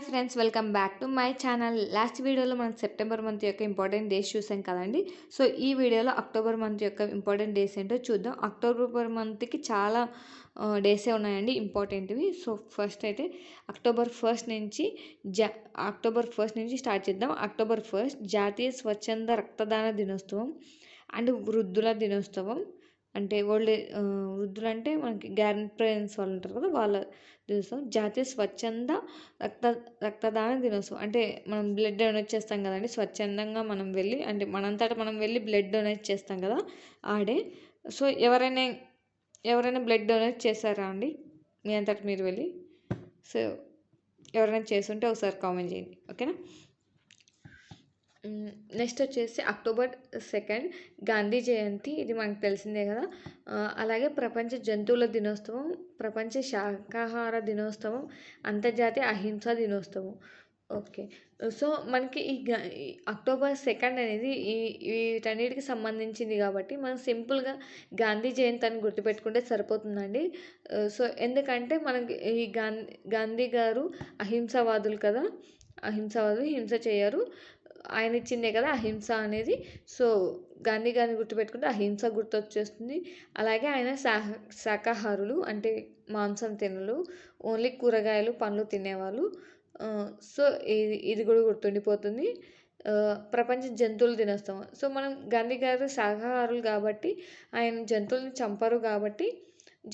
Friends, welcome back to my channel. Last వీడియోలో మనం September month యొక్క ఇంపార్టెంట్ డేస్ చూసాం కదండి. సో ఈ వీడియోలో అక్టోబర్ మంత్ యొక్క ఇంపార్టెంట్ డేస్ ఏంటో చూద్దాం. అక్టోబర్ మంత్కి చాలా డేసే ఉన్నాయండి ఇంపార్టెంట్వి. సో ఫస్ట్ అయితే అక్టోబర్ ఫస్ట్ నుంచి అక్టోబర్ ఫస్ట్ నుంచి స్టార్ట్ చేద్దాం. అక్టోబర్ ఫస్ట్ జాతీయ స్వచ్ఛంద రక్తదాన దినోత్సవం అండ్ వృద్ధుల దినోత్సవం. అంటే వృద్ధులు అంటే మనకి గ్రాండ్ పేరెంట్స్ వాళ్ళు ఉంటారు కదా, వాళ్ళ దినోత్సవం. జాతీయ స్వచ్ఛంద రక్త రక్తదాన దినోత్సవం అంటే మనం బ్లడ్ డొనేట్ చేస్తాం కదండి, స్వచ్ఛందంగా మనం వెళ్ళి, అంటే మనంతటా మనం వెళ్ళి బ్లడ్ డొనేట్ చేస్తాం కదా ఆ డే. సో ఎవరైనా బ్లడ్ డొనేట్ చేశారా అండి మీ అంతటా మీరు వెళ్ళి? సో ఎవరైనా చేస్తుంటే ఒకసారి కామెంట్ చేయండి, ఓకేనా. నెక్స్ట్ వచ్చేసి అక్టోబర్ 2 గాంధీ జయంతి. ఇది మనకు తెలిసిందే కదా. అలాగే ప్రపంచ జంతువుల దినోత్సవం, ప్రపంచ శాకాహార దినోత్సవం, అంతర్జాతీయ అహింసా దినోత్సవం. ఓకే. సో మనకి ఈ అక్టోబర్ 2 అనేది వీటన్నిటికి సంబంధించింది కాబట్టి మనం సింపుల్గా గాంధీ జయంతి అని గుర్తుపెట్టుకుంటే సరిపోతుందండి. సో ఎందుకంటే మనకి ఈ గాంధీ గారు అహింసావాదులు కదా, అహింసావాదులు, హింస చేయరు. ఆయన ఇచ్చిందే కదా అహింస అనేది. సో గాంధీ గారిని గుర్తుపెట్టుకుంటే అహింస గుర్తొచ్చేస్తుంది. అలాగే ఆయన శాకాహారులు, అంటే మాంసం తినలు, ఓన్లీ కూరగాయలు పండ్లు తినేవాళ్ళు. సో ఇది కూడా గుర్తుండిపోతుంది. ప్రపంచ జంతువుల దినోత్సవం. సో మనం గాంధీ గారు శాకాహారులు కాబట్టి, ఆయన జంతువుల్ని చంపరు కాబట్టి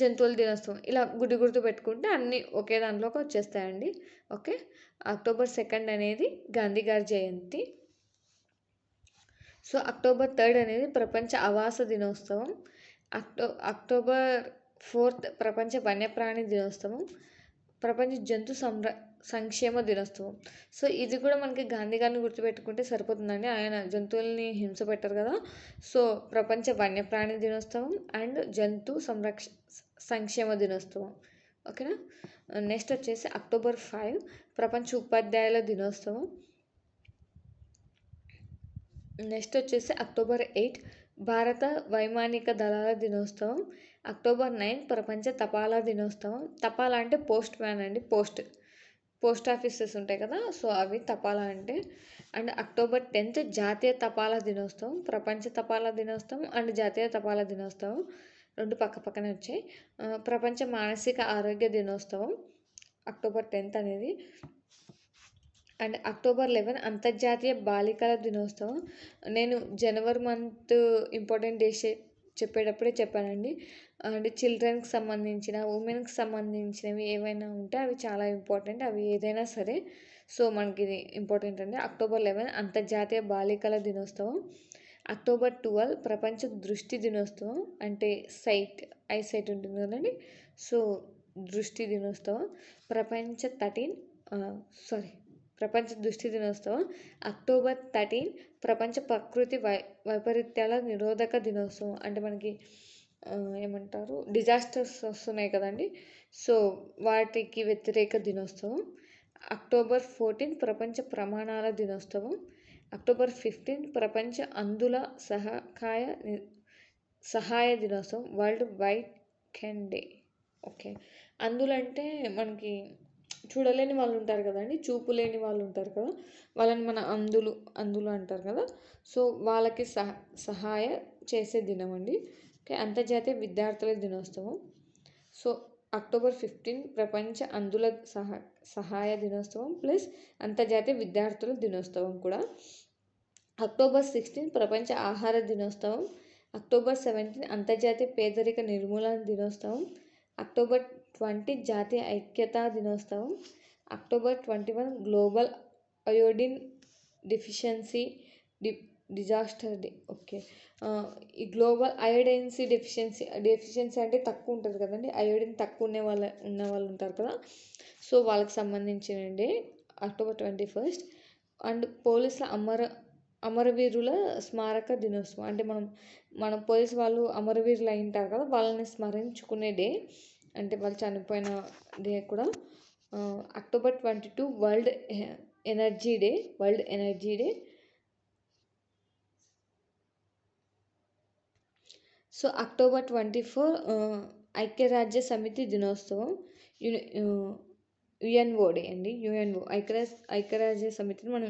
జంతువుల దినోత్సవం. ఇలా గుర్తు పెట్టుకుంటే అన్నీ ఒకే దాంట్లోకి వచ్చేస్తాయండి. ఓకే. అక్టోబర్ 2 అనేది గాంధీ గారి జయంతి. సో అక్టోబర్ 3 అనేది ప్రపంచ ఆవాస దినోత్సవం. అక్టోబర్ 4 ప్రపంచ వన్యప్రాణి దినోత్సవం, ప్రపంచ జంతు సంక్షేమ దినోత్సవం. సో ఇది కూడా మనకి గాంధీ గారిని గుర్తుపెట్టుకుంటే సరిపోతుందండి. ఆయన జంతువుల్ని హింస పెట్టరు కదా. సో ప్రపంచ వన్యప్రాణి దినోత్సవం అండ్ జంతు సంక్షేమ దినోత్సవం, ఓకేనా. నెక్స్ట్ వచ్చేసి అక్టోబర్ 5 ప్రపంచ ఉపాధ్యాయుల దినోత్సవం. నెక్స్ట్ వచ్చేసి అక్టోబర్ 8 భారత వైమానిక దళాల దినోత్సవం. అక్టోబర్ 9 ప్రపంచ తపాలా దినోత్సవం. తపాలా అంటే పోస్ట్ మ్యాన్ అండి, పోస్ట్ ఆఫీసెస్ ఉంటాయి కదా, సో అవి తపాలా అంటే. అండ్ అక్టోబర్ 10 జాతీయ తపాలా దినోత్సవం, ప్రపంచ తపాలా దినోత్సవం అండ్ జాతీయ తపాలా దినోత్సవం రెండు పక్కనే వచ్చాయి. ప్రపంచ మానసిక ఆరోగ్య దినోత్సవం అక్టోబర్ 10 అనేది. అండ్ అక్టోబర్ 11 అంతర్జాతీయ బాలికల దినోత్సవం. నేను జనవరి మంత్ ఇంపార్టెంట్ డేస్ చెప్పేటప్పుడే చెప్పానండి. అండ్ చిల్డ్రన్కి సంబంధించిన, ఉమెన్కి సంబంధించినవి ఏవైనా ఉంటే అవి చాలా ఇంపార్టెంట్, అవి ఏదైనా సరే. సో మనకి ఇది ఇంపార్టెంట్ అండి. అక్టోబర్ 11 అంతర్జాతీయ బాలికల దినోత్సవం. అక్టోబర్ 12 ప్రపంచ దృష్టి దినోత్సవం, అంటే ఐసైట్ ఉంటుంది కదండి, సో దృష్టి దినోత్సవం. ప్రపంచ దృష్టి దినోత్సవం. అక్టోబర్ 13 ప్రపంచ ప్రకృతి వైపరీత్యాల నిరోధక దినోత్సవం. అంటే మనకి ఏమంటారు, డిజాస్టర్స్ వస్తున్నాయి కదండి, సో వాటికి వ్యతిరేక దినోత్సవం. అక్టోబర్ 14 ప్రపంచ ప్రమాణాల దినోత్సవం. అక్టోబర్ 15 ప్రపంచ అంధుల సహాయ దినోత్సవం, world wide can day. Okay. అంధులంటే మనకి చూడలేని వాళ్ళు ఉంటారు కదండి, చూపు లేని వాళ్ళు ఉంటారు కదా, వాళ్ళని మన అందులు అంటారు కదా. సో వాళ్ళకి సహాయ చేసే దినం అండి. ఓకే. అంతర్జాతీయ విద్యార్థుల దినోత్సవం. సో అక్టోబర్ 15 ప్రపంచ అంధుల సహాయ దినోత్సవం ప్లస్ అంతర్జాతీయ విద్యార్థుల దినోత్సవం కూడా. అక్టోబర్ 16 ప్రపంచ ఆహార దినోత్సవం. అక్టోబర్ 17 అంతర్జాతీయ పేదరిక నిర్మూలన దినోత్సవం. అక్టోబర్ 20 జాతీయ ఐక్యతా దినోత్సవం. October 21 global iodine deficiency disaster day. Okay. ఈ గ్లోబల్ అయోడెన్సీ డెఫిషియన్సీ అంటే తక్కువ ఉంటుంది కదండి, అయోడిన్ తక్కువ ఉన్న వాళ్ళు ఉంటారు కదా, సో వాళ్ళకి సంబంధించిన డే అక్టోబర్ 21. అండ్ పోలీసుల అమరవీరుల స్మారక దినోత్సవం, అంటే మన పోలీసు వాళ్ళు అమరవీరులు అయి ఉంటారు కదా, వాళ్ళని స్మరించుకునే డే, అంటే వాళ్ళు చనిపోయిన డే కూడా. October 22 world energy day. So October 24 ఐక్యరాజ్య సమితి దినోత్సవం. యుఎన్ఓ డే అండి. యుఎన్ఓ ఐక్యరాజ్య సమితిని మనం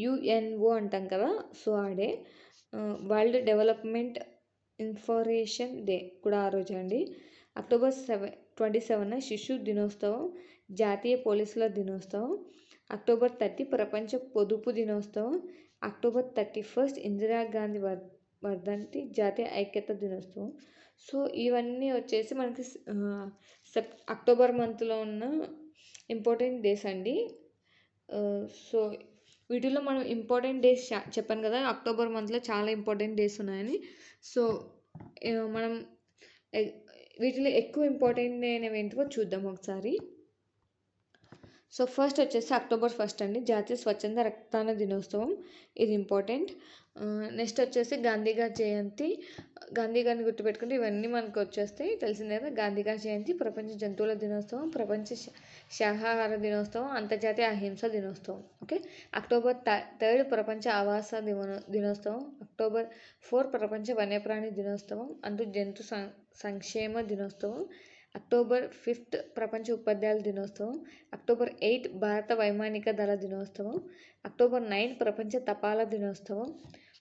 యుఎన్ఓ అంటాం కదా. సో ఆ day. World development information day కూడా ఆ రోజే అండి. అక్టోబర్ 27 శిశు దినోత్సవం, జాతీయ పోలీసుల దినోత్సవం. అక్టోబర్ 30 ప్రపంచ పొదుపు దినోత్సవం. అక్టోబర్ 31 ఇందిరాగాంధీ వర్ధంతి, జాతీయ ఐక్యత దినోత్సవం. సో ఇవన్నీ వచ్చేసి మనకి అక్టోబర్ మంత్లో ఉన్న ఇంపార్టెంట్ డేస్ అండి. సో వీటిలో మనం ఇంపార్టెంట్ డేస్ చెప్పాను కదా, అక్టోబర్ మంత్లో చాలా ఇంపార్టెంట్ డేస్ ఉన్నాయని. సో మనం వీటిలో ఎక్కువ ఇంపార్టెంట్ అయినవి ఏంటివో చూద్దాం ఒకసారి. సో ఫస్ట్ వచ్చేసి అక్టోబర్ 1 అండి, జాతీయ స్వచ్ఛంద రక్తదాన దినోత్సవం. ఇది ఇంపార్టెంట్. నెక్స్ట్ వచ్చేసి గాంధీ గారి జయంతి. గాంధీ గారిని గుర్తుపెట్టుకుంటే ఇవన్నీ మనకు వచ్చేస్తాయి, తెలిసిందే కదా. గాంధీ గారి జయంతి, ప్రపంచ జంతువుల దినోత్సవం, ప్రపంచ శాకాహార దినోత్సవం, అంతర్జాతీయ అహింస దినోత్సవం. ఓకే. అక్టోబర్ 3 ప్రపంచ ఆవాస దినోత్సవం. అక్టోబర్ 4 ప్రపంచ వన్యప్రాణి దినోత్సవం అంటూ జంతు సంక్షేమ దినోత్సవం. అక్టోబర్ 5 ప్రపంచ ఉపాధ్యాయుల దినోత్సవం. అక్టోబర్ 8 భారత వైమానిక దళ దినోత్సవం. అక్టోబర్ 9 ప్రపంచ తపాలా దినోత్సవం.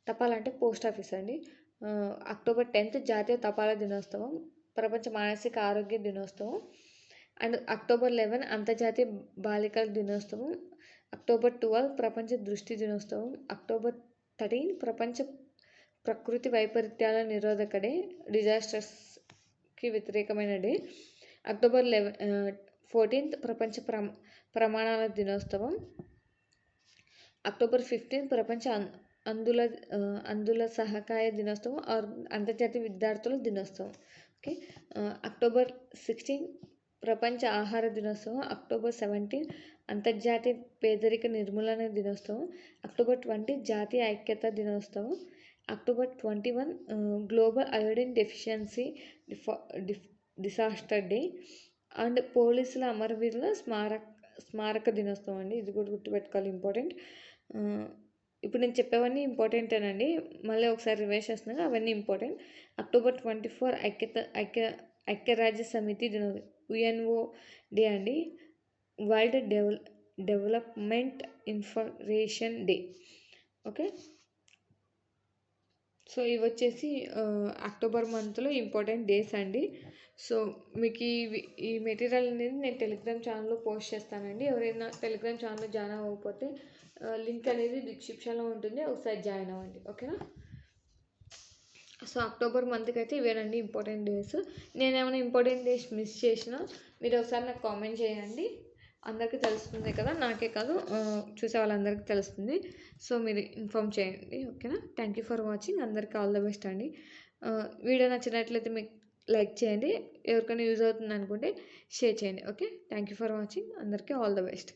తపాలా అంటే పోస్ట్ ఆఫీస్ అండి. అక్టోబర్ 10 జాతీయ తపాలా దినోత్సవం, ప్రపంచ మానసిక ఆరోగ్య దినోత్సవం. అండ్ అక్టోబర్ 11 అంతర్జాతీయ బాలికల దినోత్సవం. అక్టోబర్ 12 ప్రపంచ దృష్టి దినోత్సవం. అక్టోబర్ 13 ప్రపంచ ప్రకృతి వైపరీత్యాల నిరోధక డే, డిజాస్టర్స్కి వ్యతిరేకమైన డే. అక్టోబర్ 14 ప్రపంచ ప్రమాణాల దినోత్సవం. అక్టోబర్ 15 ప్రపంచ అందుల సహకాయ దినోత్సవం ఆర్ అంతర్జాతీయ విద్యార్థుల దినోత్సవం. ఓకే. అక్టోబర్ 16 ప్రపంచ ఆహార దినోత్సవం. అక్టోబర్ 17 అంతర్జాతీయ పేదరిక నిర్మూలన దినోత్సవం. అక్టోబర్ 20 జాతీయ ఐక్యత దినోత్సవం. October 21 global iodine deficiency disaster day. And పోలీసుల అమరవీరుల స్మారక దినోత్సవం అండి. ఇది కూడా గుర్తుపెట్టుకోవాలి, ఇంపార్టెంట్. ఇప్పుడు నేను చెప్పేవన్నీ ఇంపార్టెంటేనండి, మళ్ళీ ఒకసారి రివైజ్ చేస్తున్నాను, అవన్నీ ఇంపార్టెంట్. అక్టోబర్ 24 ఐక్యరాజ్య సమితి యుఎన్ఓ డే అండి. World development information day. Okay. So ఇవి వచ్చేసి అక్టోబర్ మంత్లో ఇంపార్టెంట్ డేస్ అండి. సో మీకు ఈ మెటీరియల్ అనేది నేను టెలిగ్రామ్ ఛానల్లో పోస్ట్ చేస్తానండి. ఎవరైనా టెలిగ్రామ్ ఛానల్లో జాయిన్ అవ్వకపోతే లింక్ అనేది డిస్క్రిప్షన్లో ఉంటుంది, ఒకసారి జాయిన్ అవ్వండి. ఓకేనా. సో అక్టోబర్ మంత్కి అయితే ఇవేనండి ఇంపార్టెంట్ డేస్. నేను ఏమైనా ఇంపార్టెంట్ డేస్ మిస్ చేసినా మీరు ఒకసారి నాకు కామెంట్ చేయండి. అందరికీ తెలుస్తుంది కదా, నాకే కాదు చూసే వాళ్ళందరికీ తెలుస్తుంది. సో మీరు ఇన్ఫామ్ చేయండి. ఓకేనా. Thank you for watching. అందరికీ ఆల్ ద బెస్ట్ అండి. వీడియో నచ్చినట్లయితే మీకు లైక్ చేయండి, ఎవరికైనా యూజ్ అవుతుంది అనుకుంటే షేర్ చేయండి. Okay. Thank you for watching. అందరికీ ఆల్ ద బెస్ట్.